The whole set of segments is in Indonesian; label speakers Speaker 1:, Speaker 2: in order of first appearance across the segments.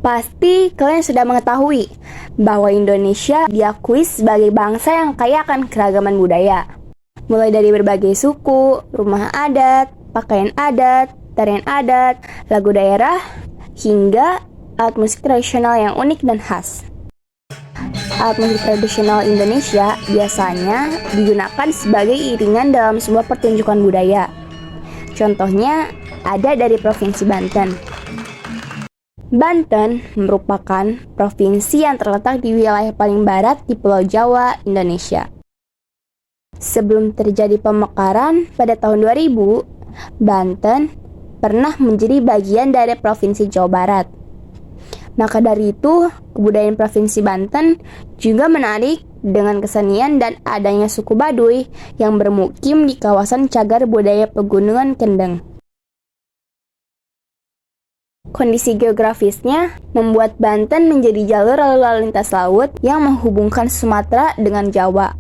Speaker 1: Pasti kalian sudah mengetahui bahwa Indonesia diakui sebagai bangsa yang kaya akan keragaman budaya. Mulai dari berbagai suku, rumah adat, pakaian adat, tarian adat, lagu daerah, hingga alat musik tradisional yang unik dan khas. Alat musik tradisional Indonesia biasanya digunakan sebagai iringan dalam sebuah pertunjukan budaya. Contohnya ada dari Provinsi Banten. Banten merupakan provinsi yang terletak di wilayah paling barat di Pulau Jawa, Indonesia. Sebelum terjadi pemekaran pada tahun 2000, Banten pernah menjadi bagian dari Provinsi Jawa Barat. Maka dari itu, kebudayaan Provinsi Banten juga menarik dengan kesenian dan adanya suku Baduy yang bermukim di kawasan cagar budaya Pegunungan Kendeng. Kondisi geografisnya membuat Banten menjadi jalur lalu lintas laut yang menghubungkan Sumatera dengan Jawa.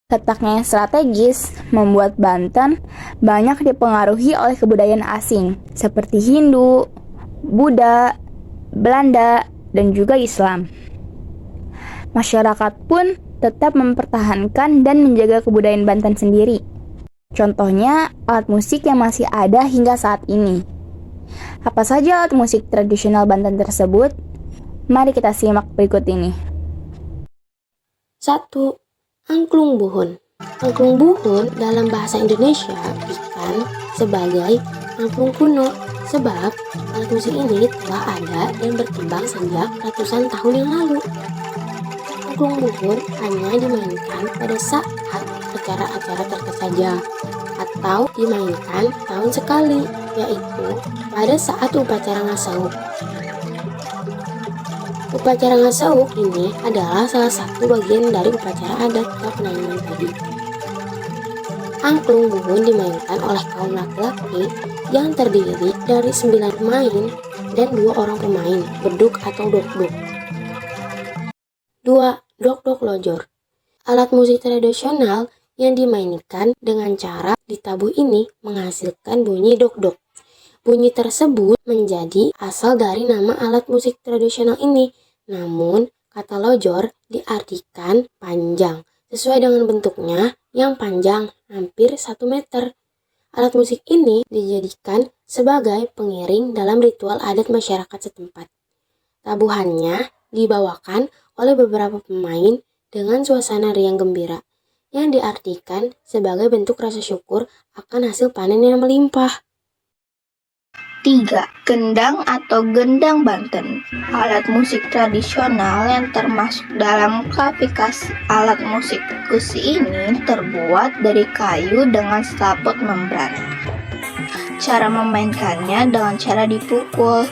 Speaker 1: Letaknya yang strategis membuat Banten banyak dipengaruhi oleh kebudayaan asing seperti Hindu, Buddha, Belanda, dan juga Islam. Masyarakat pun tetap mempertahankan dan menjaga kebudayaan Banten sendiri. Contohnya alat musik yang masih ada hingga saat ini. Apa saja alat musik tradisional Banten tersebut? Mari kita simak berikut ini.
Speaker 2: 1. Angklung buhun. Angklung buhun dalam bahasa Indonesia bukan sebagai angklung kuno, sebab alat musik ini telah ada dan berkembang sejak ratusan tahun yang lalu. Angklung buhun hanya dimainkan pada saat acara-acara tertentu saja, atau dimainkan tahun sekali, yaitu pada saat upacara ngasauk. Upacara ngasauk ini adalah salah satu bagian dari upacara adat atau penanaman padi. Angklung buhun dimainkan oleh kaum laki-laki yang terdiri dari 9 pemain dan 2 orang pemain, beduk atau dok-dok. 2. Dok-dok lojor. Alat musik tradisional yang dimainkan dengan cara ditabuh ini menghasilkan bunyi dok-dok. Bunyi tersebut menjadi asal dari nama alat musik tradisional ini. Namun, kata lojor diartikan panjang, sesuai dengan bentuknya yang panjang hampir 1 meter. Alat musik ini dijadikan sebagai pengiring dalam ritual adat masyarakat setempat. Tabuhannya dibawakan oleh beberapa pemain dengan suasana riang gembira, yang diartikan sebagai bentuk rasa syukur akan hasil panen yang melimpah.
Speaker 3: 3. Gendang atau gendang Banten. Alat musik tradisional yang termasuk dalam klasifikasi alat musik perkusi ini terbuat dari kayu dengan selaput membran. Cara memainkannya dengan cara dipukul.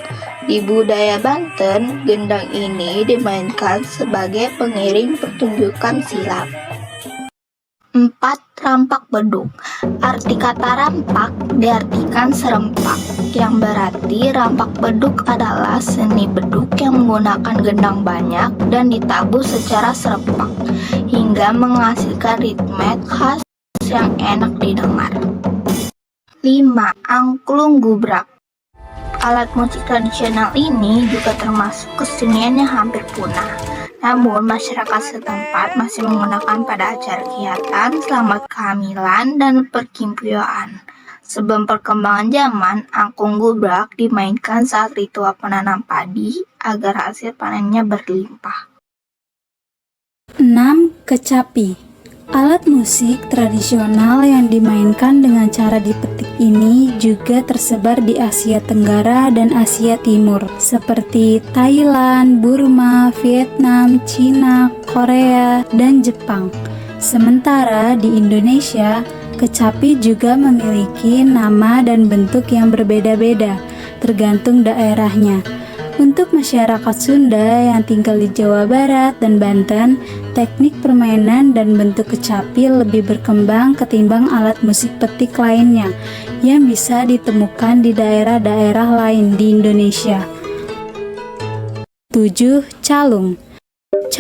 Speaker 3: Di budaya Banten, gendang ini dimainkan sebagai pengiring pertunjukan silat. 4. Rampak beduk. Arti kata rampak diartikan serempak, yang berarti rampak beduk adalah seni beduk yang menggunakan gendang banyak dan ditabuh secara serempak, hingga menghasilkan ritme khas yang enak didengar. 5. Angklung gubrak. Alat musik tradisional ini juga termasuk kesenian yang hampir punah. Namun, masyarakat setempat masih menggunakan pada acara kegiatan, selamat kehamilan, dan perkimpuan. Sebelum perkembangan zaman, angklung gubrak dimainkan saat ritual penanam padi agar hasil panennya berlimpah.
Speaker 4: 6. Kecapi. Alat musik tradisional yang dimainkan dengan cara dipetik ini juga tersebar di Asia Tenggara dan Asia Timur, seperti Thailand, Burma, Vietnam, Cina, Korea, dan Jepang. Sementara di Indonesia, kecapi juga memiliki nama dan bentuk yang berbeda-beda, tergantung daerahnya. Untuk masyarakat Sunda yang tinggal di Jawa Barat dan Banten, teknik permainan dan bentuk kecapi lebih berkembang ketimbang alat musik petik lainnya yang bisa ditemukan di daerah-daerah lain di Indonesia. 7. Calung.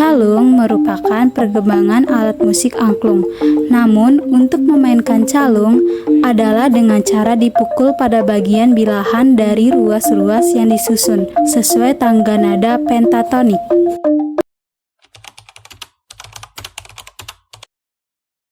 Speaker 4: Calung merupakan perkembangan alat musik angklung. Namun, untuk memainkan calung adalah dengan cara dipukul pada bagian bilahan dari ruas-ruas yang disusun sesuai tangga nada pentatonik.